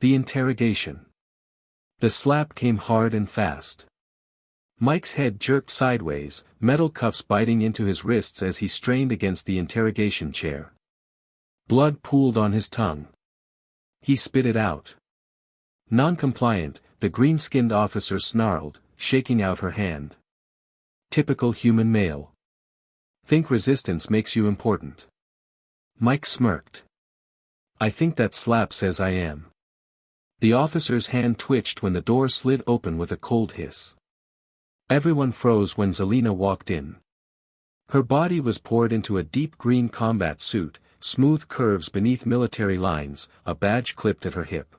The interrogation. The slap came hard and fast. Mike's head jerked sideways, metal cuffs biting into his wrists as he strained against the interrogation chair. Blood pooled on his tongue. He spit it out. Non-compliant, the green-skinned officer snarled, shaking out her hand. Typical human male. Think resistance makes you important. Mike smirked. I think that slap says I am. The officer's hand twitched when the door slid open with a cold hiss. Everyone froze when Zelena walked in. Her body was poured into a deep green combat suit, smooth curves beneath military lines, a badge clipped at her hip.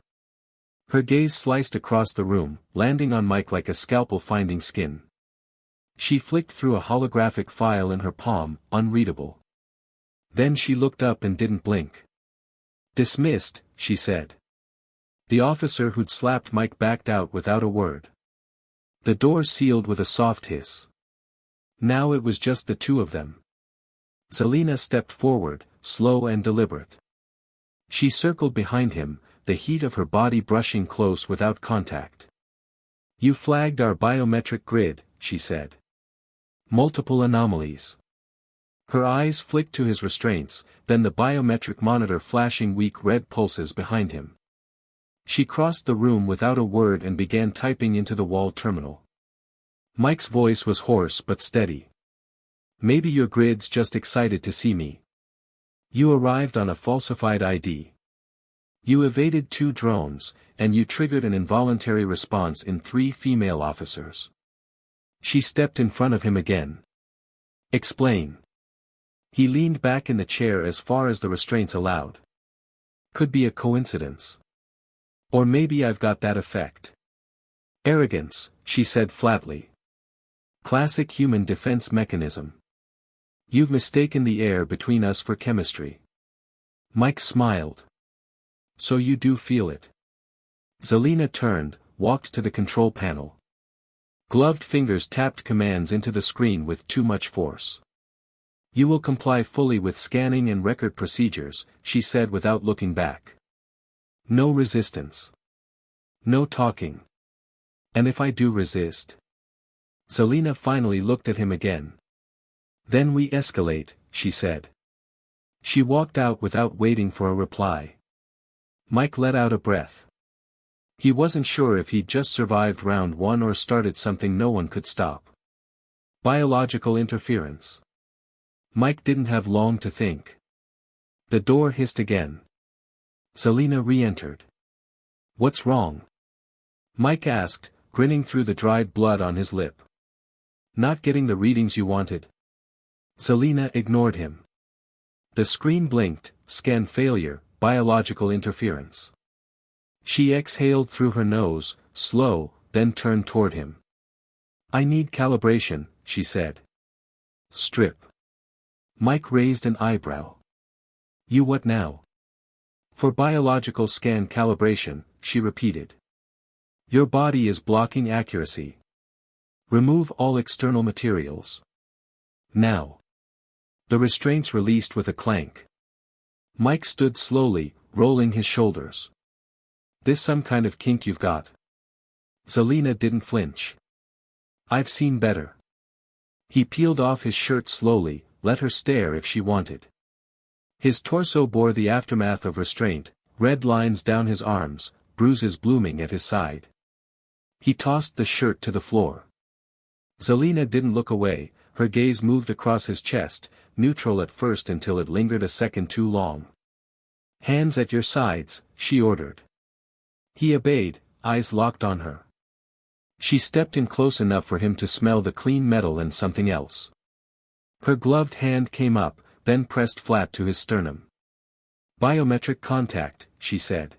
Her gaze sliced across the room, landing on Mike like a scalpel finding skin. She flicked through a holographic file in her palm, unreadable. Then she looked up and didn't blink. Dismissed, she said. The officer who'd slapped Mike backed out without a word. The door sealed with a soft hiss. Now it was just the two of them. Zelena stepped forward, slow and deliberate. She circled behind him, the heat of her body brushing close without contact. You flagged our biometric grid, she said. Multiple anomalies. Her eyes flicked to his restraints, then the biometric monitor flashing weak red pulses behind him. She crossed the room without a word and began typing into the wall terminal. Mike's voice was hoarse but steady. Maybe your grid's just excited to see me. You arrived on a falsified ID. You evaded 2 drones, and you triggered an involuntary response in 3 female officers. She stepped in front of him again. Explain. He leaned back in the chair as far as the restraints allowed. Could be a coincidence. Or maybe I've got that effect. Arrogance, she said flatly. Classic human defense mechanism. You've mistaken the air between us for chemistry. Mike smiled. So you do feel it. Zelena turned, walked to the control panel. Gloved fingers tapped commands into the screen with too much force. You will comply fully with scanning and record procedures, she said without looking back. No resistance. No talking. And if I do resist? Zelena finally looked at him again. Then we escalate, she said. She walked out without waiting for a reply. Mike let out a breath. He wasn't sure if he'd just survived round 1 or started something no one could stop. Biological interference. Mike didn't have long to think. The door hissed again. Zelena re-entered. What's wrong? Mike asked, grinning through the dried blood on his lip. Not getting the readings you wanted? Zelena ignored him. The screen blinked, scan failure, biological interference. She exhaled through her nose, slow, then turned toward him. I need calibration, she said. Strip. Mike raised an eyebrow. You what now? For biological scan calibration, she repeated. Your body is blocking accuracy. Remove all external materials. Now. The restraints released with a clank. Mike stood slowly, rolling his shoulders. This some kind of kink you've got? Zelena didn't flinch. I've seen better. He peeled off his shirt slowly, let her stare if she wanted. His torso bore the aftermath of restraint, red lines down his arms, bruises blooming at his side. He tossed the shirt to the floor. Zelena didn't look away, her gaze moved across his chest, neutral at first until it lingered a second too long. Hands at your sides, she ordered. He obeyed, eyes locked on her. She stepped in close enough for him to smell the clean metal and something else. Her gloved hand came up, then pressed flat to his sternum. Biometric contact, she said.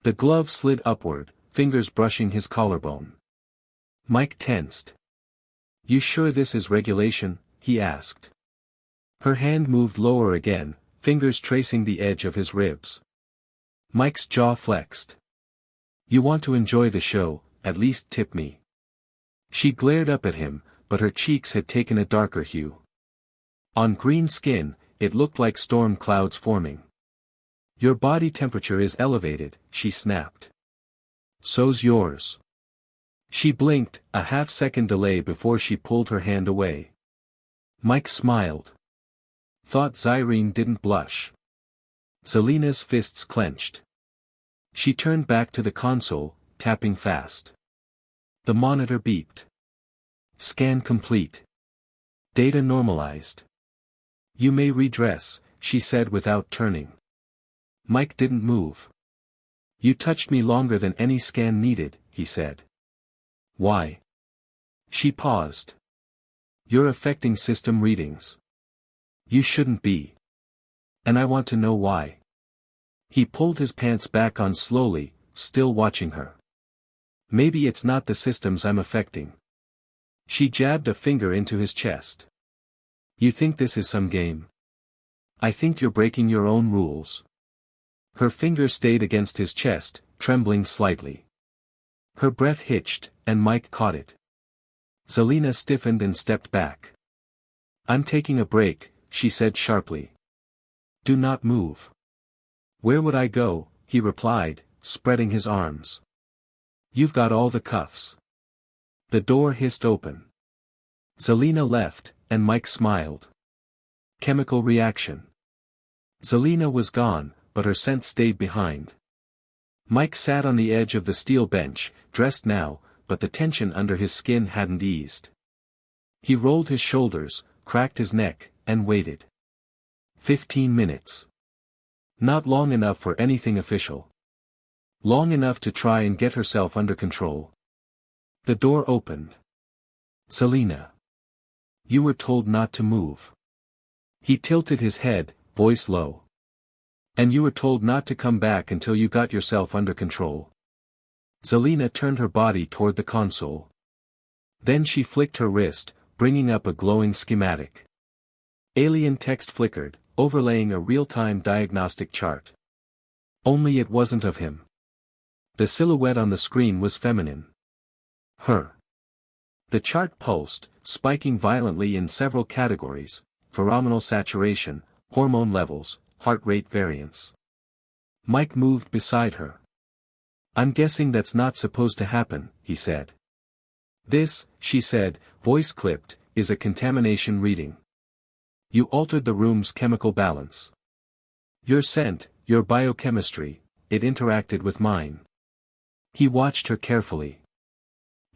The glove slid upward, fingers brushing his collarbone. Mike tensed. You sure this is regulation? He asked. Her hand moved lower again, fingers tracing the edge of his ribs. Mike's jaw flexed. You want to enjoy the show, at least tip me. She glared up at him, but her cheeks had taken a darker hue. On green skin, it looked like storm clouds forming. Your body temperature is elevated, she snapped. So's yours. She blinked, a half-second delay before she pulled her hand away. Mike smiled. Thought Xirene didn't blush. Zelena's fists clenched. She turned back to the console, tapping fast. The monitor beeped. Scan complete. Data normalized. You may redress, she said without turning. Mike didn't move. You touched me longer than any scan needed, he said. Why? She paused. You're affecting system readings. You shouldn't be. And I want to know why. He pulled his pants back on slowly, still watching her. Maybe it's not the systems I'm affecting. She jabbed a finger into his chest. You think this is some game? I think you're breaking your own rules. Her finger stayed against his chest, trembling slightly. Her breath hitched, and Mike caught it. Zelena stiffened and stepped back. I'm taking a break, she said sharply. Do not move. Where would I go, he replied, spreading his arms. You've got all the cuffs. The door hissed open. Zelena left, and Mike smiled. Chemical reaction. Zelena was gone, but her scent stayed behind. Mike sat on the edge of the steel bench, dressed now, but the tension under his skin hadn't eased. He rolled his shoulders, cracked his neck, and waited. 15 minutes. Not long enough for anything official. Long enough to try and get herself under control. The door opened. Zelena. You were told not to move. He tilted his head, voice low. And you were told not to come back until you got yourself under control. Zelena turned her body toward the console. Then she flicked her wrist, bringing up a glowing schematic. Alien text flickered, overlaying a real-time diagnostic chart. Only it wasn't of him. The silhouette on the screen was feminine. Her. The chart pulsed, spiking violently in several categories: pheromonal saturation, hormone levels, heart rate variance. Mike moved beside her. I'm guessing that's not supposed to happen, he said. This, she said, voice clipped, is a contamination reading. You altered the room's chemical balance. Your scent, your biochemistry, it interacted with mine. He watched her carefully.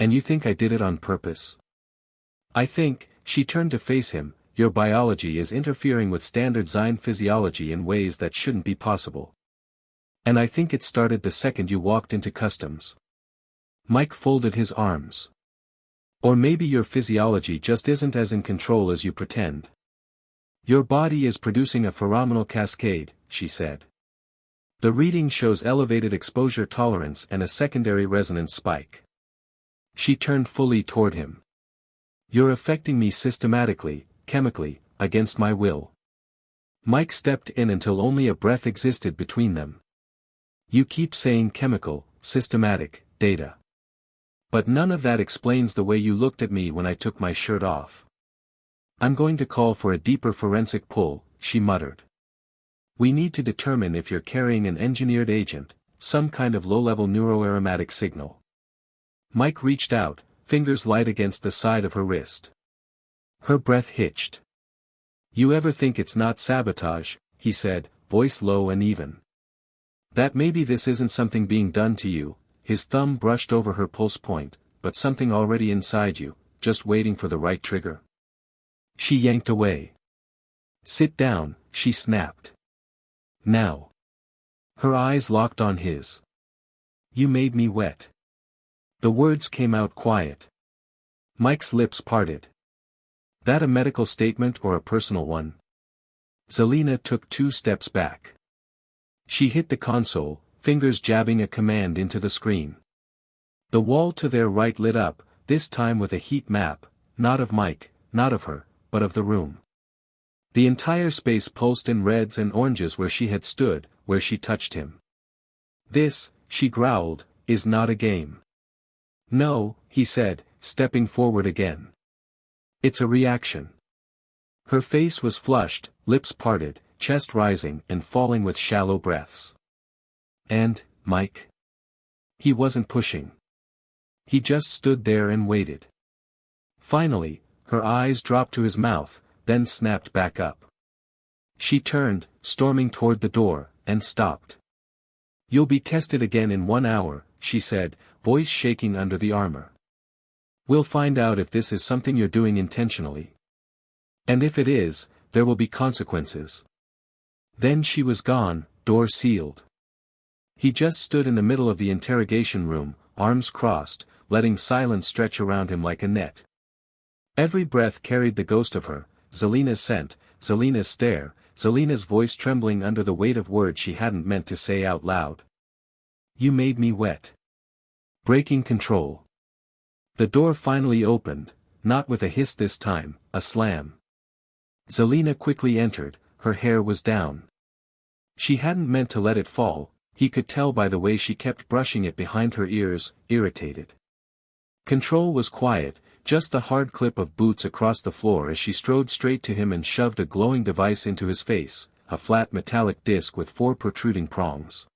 And you think I did it on purpose? I think, she turned to face him, your biology is interfering with standard Xirene physiology in ways that shouldn't be possible. And I think it started the second you walked into customs. Mike folded his arms. Or maybe your physiology just isn't as in control as you pretend. Your body is producing a pheromonal cascade, she said. The reading shows elevated exposure tolerance and a secondary resonance spike. She turned fully toward him. You're affecting me systematically, chemically, against my will. Mike stepped in until only a breath existed between them. You keep saying chemical, systematic, data. But none of that explains the way you looked at me when I took my shirt off. I'm going to call for a deeper forensic pull, she muttered. We need to determine if you're carrying an engineered agent, some kind of low-level neuroaromatic signal. Mike reached out, fingers light against the side of her wrist. Her breath hitched. You ever think it's not sabotage, he said, voice low and even. That maybe this isn't something being done to you, his thumb brushed over her pulse point, but something already inside you, just waiting for the right trigger. She yanked away. Sit down, she snapped. Now. Her eyes locked on his. You made me wet. The words came out quiet. Mike's lips parted. That a medical statement or a personal one? Zelena took 2 steps back. She hit the console, fingers jabbing a command into the screen. The wall to their right lit up, this time with a heat map, not of Mike, not of her, but of the room. The entire space pulsed in reds and oranges where she had stood, where she touched him. This, she growled, is not a game. No, he said, stepping forward again. It's a reaction. Her face was flushed, lips parted, chest rising and falling with shallow breaths. And, Mike? He wasn't pushing. He just stood there and waited. Finally, her eyes dropped to his mouth, then snapped back up. She turned, storming toward the door, and stopped. "You'll be tested again in 1 hour," she said, voice shaking under the armor. "We'll find out if this is something you're doing intentionally. And if it is, there will be consequences." Then she was gone, door sealed. He just stood in the middle of the interrogation room, arms crossed, letting silence stretch around him like a net. Every breath carried the ghost of her, Zelena's scent, Zelena's stare, Zelena's voice trembling under the weight of words she hadn't meant to say out loud. "You made me wet." Breaking control. The door finally opened, not with a hiss this time, a slam. Zelena quickly entered, her hair was down. She hadn't meant to let it fall, he could tell by the way she kept brushing it behind her ears, irritated. Control was quiet, just the hard clip of boots across the floor as she strode straight to him and shoved a glowing device into his face, a flat metallic disc with 4 protruding prongs.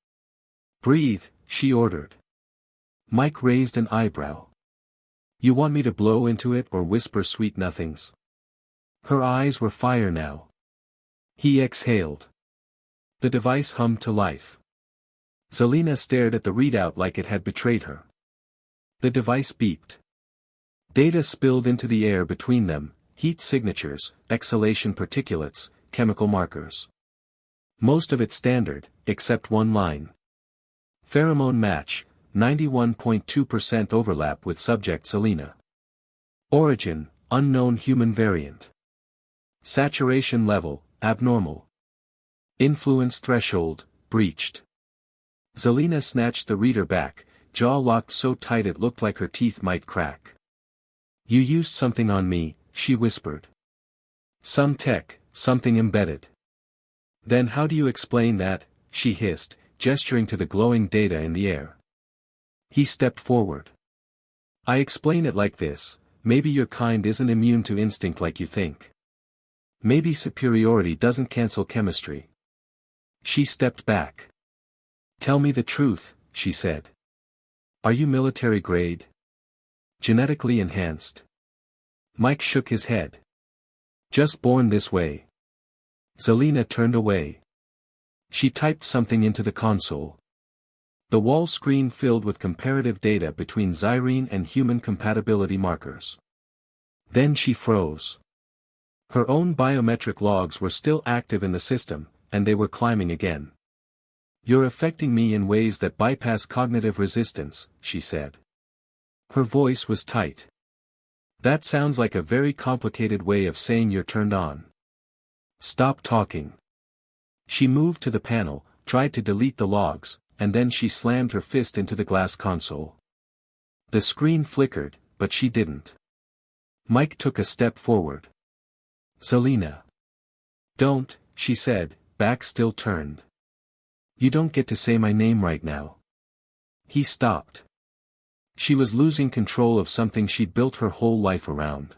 "Breathe," she ordered. Mike raised an eyebrow. "You want me to blow into it or whisper sweet nothings?" Her eyes were fire now. He exhaled. The device hummed to life. Zelena stared at the readout like it had betrayed her. The device beeped. Data spilled into the air between them, heat signatures, exhalation particulates, chemical markers. Most of it standard, except one line. Pheromone match, 91.2% overlap with subject Zelena. Origin, unknown human variant. Saturation level, abnormal. Influence threshold, breached. Zelena snatched the reader back, jaw locked so tight it looked like her teeth might crack. "You used something on me," she whispered. "Some tech, something embedded." "Then how do you explain that?" she hissed, gesturing to the glowing data in the air. He stepped forward. "I explain it like this: maybe your kind isn't immune to instinct like you think. Maybe superiority doesn't cancel chemistry." She stepped back. "Tell me the truth," she said. "Are you military grade? Genetically enhanced?" Mike shook his head. "Just born this way." Zelena turned away. She typed something into the console. The wall screen filled with comparative data between Xirene and human compatibility markers. Then she froze. Her own biometric logs were still active in the system, and they were climbing again. "You're affecting me in ways that bypass cognitive resistance," she said. Her voice was tight. "That sounds like a very complicated way of saying you're turned on. Stop talking." She moved to the panel, tried to delete the logs, and then she slammed her fist into the glass console. The screen flickered, but she didn't. Mike took a step forward. "Zelena." "Don't," she said, back still turned. "You don't get to say my name right now." He stopped. She was losing control of something she'd built her whole life around.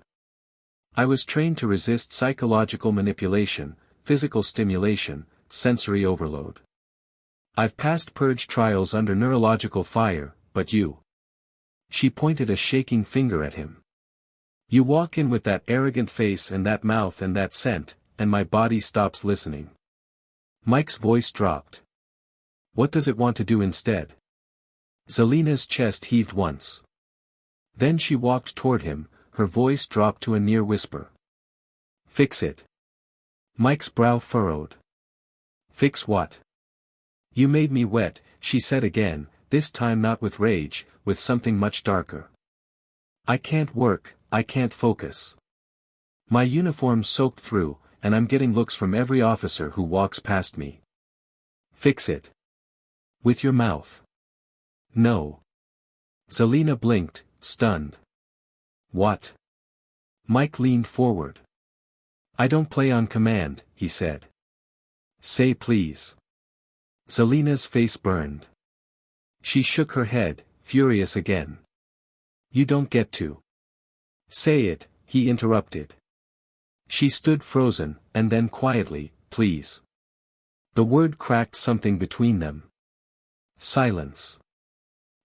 "I was trained to resist psychological manipulation, physical stimulation, sensory overload. I've passed purge trials under neurological fire, but you." She pointed a shaking finger at him. "You walk in with that arrogant face and that mouth and that scent, and my body stops listening." Mike's voice dropped. "What does it want to do instead?" Zelena's chest heaved once. Then she walked toward him, her voice dropped to a near whisper. "Fix it." Mike's brow furrowed. "Fix what?" "You made me wet," she said again, this time not with rage, with something much darker. "I can't work, I can't focus. My uniform's soaked through, and I'm getting looks from every officer who walks past me." "Fix it." "With your mouth." "No." Zelena blinked, stunned. "What?" Mike leaned forward. "I don't play on command," he said. "Say please." Zelena's face burned. She shook her head, furious again. "You don't get to." "Say it," he interrupted. She stood frozen, and then quietly, "Please." The word cracked something between them. Silence.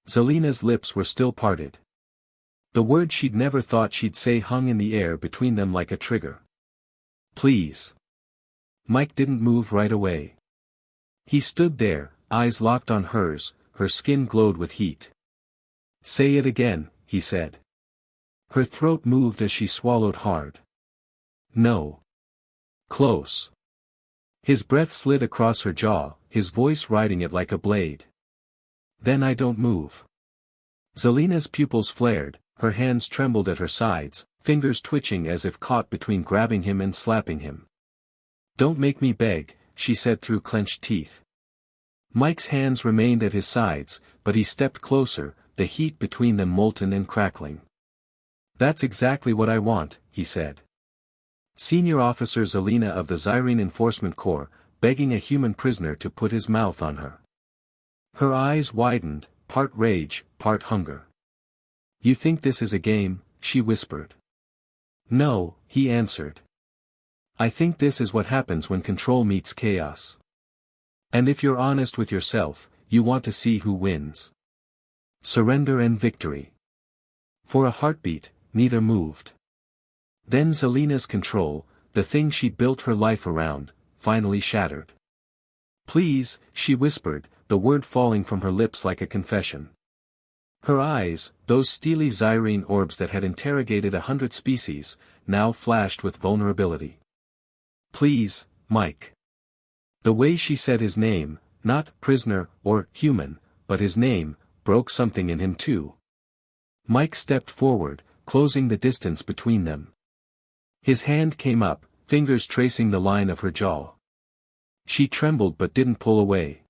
Zelena's lips were still parted. The word she'd never thought she'd say hung in the air between them like a trigger. Please. Mike didn't move right away. He stood there, eyes locked on hers, her skin glowed with heat. Say it again, he said. Her throat moved as she swallowed hard. No. Close. His breath slid across her jaw, his voice riding it like a blade. Then I don't move. Zelena's pupils flared, her hands trembled at her sides, fingers twitching as if caught between grabbing him and slapping him. Don't make me beg, she said through clenched teeth. Mike's hands remained at his sides, but he stepped closer, the heat between them molten and crackling. That's exactly what I want, he said. Senior Officer Zelena of the Xirene Enforcement Corps, begging a human prisoner to put his mouth on her. Her eyes widened, part rage, part hunger. You think this is a game? She whispered. No, he answered. I think this is what happens when control meets chaos. And if you're honest with yourself, you want to see who wins. Surrender and victory. For a heartbeat, neither moved. Then Zelena's control, the thing she built her life around, finally shattered. Please, she whispered, the word falling from her lips like a confession. Her eyes, those steely Xirene orbs that had interrogated 100 species, now flashed with vulnerability. Please, Mike. The way she said his name, not prisoner or human, but his name, broke something in him too. Mike stepped forward, closing the distance between them. His hand came up, fingers tracing the line of her jaw. She trembled but didn't pull away.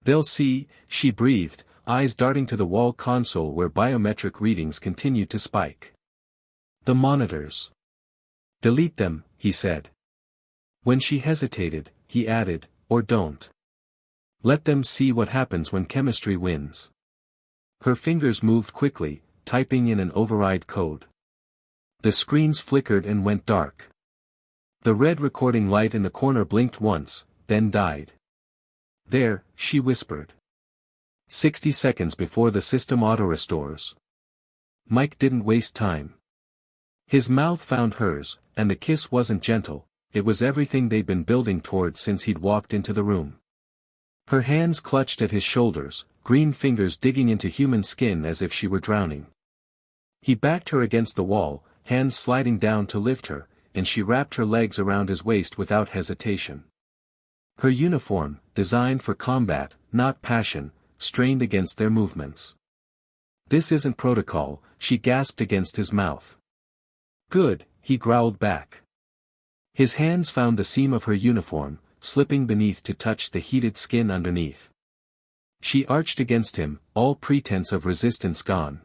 They'll see, she breathed, eyes darting to the wall console where biometric readings continued to spike. The monitors. Delete them, he said. When she hesitated, he added, or don't. Let them see what happens when chemistry wins. Her fingers moved quickly, typing in an override code. The screens flickered and went dark. The red recording light in the corner blinked once, then died. There, she whispered. 60 seconds before the system auto-restores. Mike didn't waste time. His mouth found hers, and the kiss wasn't gentle, it was everything they'd been building toward since he'd walked into the room. Her hands clutched at his shoulders, green fingers digging into human skin as if she were drowning. He backed her against the wall, hands sliding down to lift her, and she wrapped her legs around his waist without hesitation. Her uniform, designed for combat, not passion, strained against their movements. This isn't protocol, she gasped against his mouth. Good, he growled back. His hands found the seam of her uniform, slipping beneath to touch the heated skin underneath. She arched against him, all pretense of resistance gone.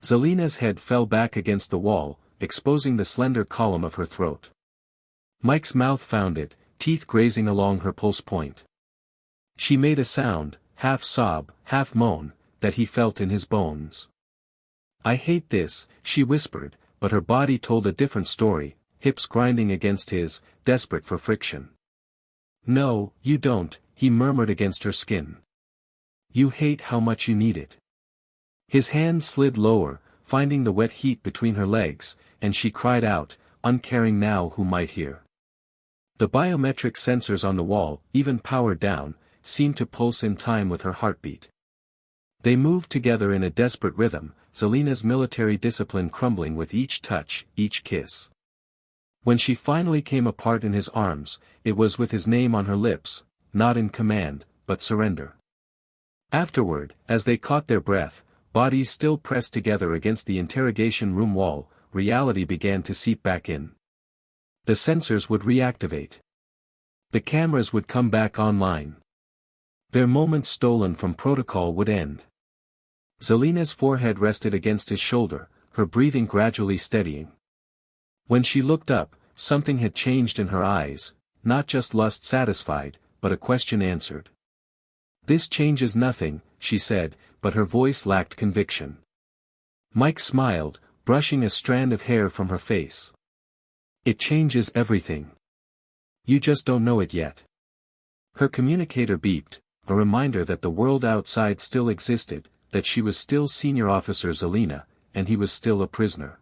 Zelena's head fell back against the wall, exposing the slender column of her throat. Mike's mouth found it, teeth grazing along her pulse point. She made a sound, half sob, half moan, that he felt in his bones. I hate this, she whispered, but her body told a different story, hips grinding against his, desperate for friction. No, you don't, he murmured against her skin. You hate how much you need it. His hand slid lower, finding the wet heat between her legs, and she cried out, uncaring now who might hear. The biometric sensors on the wall, even powered down, seemed to pulse in time with her heartbeat. They moved together in a desperate rhythm, Zelena's military discipline crumbling with each touch, each kiss. When she finally came apart in his arms, it was with his name on her lips, not in command, but surrender. Afterward, as they caught their breath, bodies still pressed together against the interrogation room wall, reality began to seep back in. The sensors would reactivate. The cameras would come back online. Their moments stolen from protocol would end. Zelena's forehead rested against his shoulder, her breathing gradually steadying. When she looked up, something had changed in her eyes, not just lust satisfied, but a question answered. This changes nothing, she said, but her voice lacked conviction. Mike smiled, brushing a strand of hair from her face. It changes everything. You just don't know it yet. Her communicator beeped, a reminder that the world outside still existed, that she was still Senior Officer Zelena, and he was still a prisoner.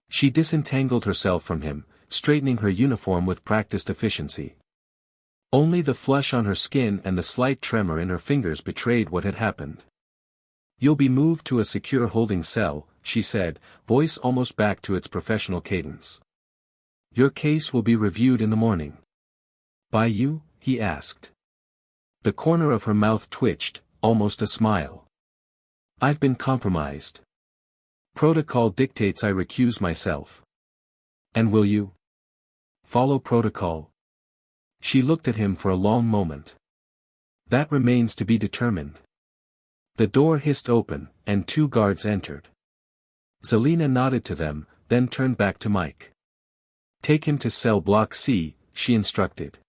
She disentangled herself from him, straightening her uniform with practiced efficiency. Only the flush on her skin and the slight tremor in her fingers betrayed what had happened. "You'll be moved to a secure holding cell," she said, voice almost back to its professional cadence. "Your case will be reviewed in the morning." "By you?" he asked. The corner of her mouth twitched, almost a smile. "I've been compromised. Protocol dictates I recuse myself." "And will you follow protocol?" She looked at him for a long moment. "That remains to be determined." The door hissed open, and 2 guards entered. Zelena nodded to them, then turned back to Mike. "Take him to cell block C," she instructed.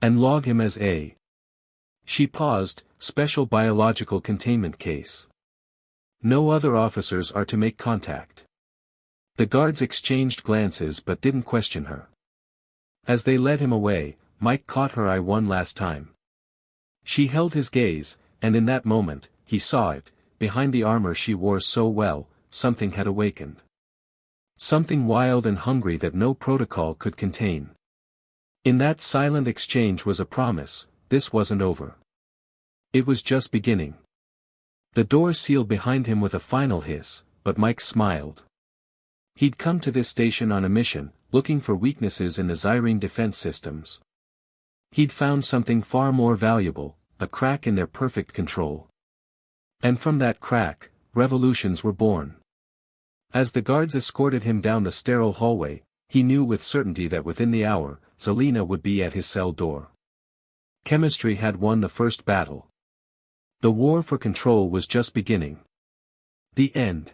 "And log him as A." She paused, "Special biological containment case. No other officers are to make contact." The guards exchanged glances but didn't question her. As they led him away, Mike caught her eye one last time. She held his gaze, and in that moment, he saw it, behind the armor she wore so well, something had awakened. Something wild and hungry that no protocol could contain. In that silent exchange was a promise: this wasn't over. It was just beginning. The door sealed behind him with a final hiss, but Mike smiled. He'd come to this station on a mission, looking for weaknesses in the Xirene defense systems. He'd found something far more valuable, a crack in their perfect control. And from that crack, revolutions were born. As the guards escorted him down the sterile hallway, he knew with certainty that within the hour, Zelena would be at his cell door. Chemistry had won the first battle. The war for control was just beginning. The end.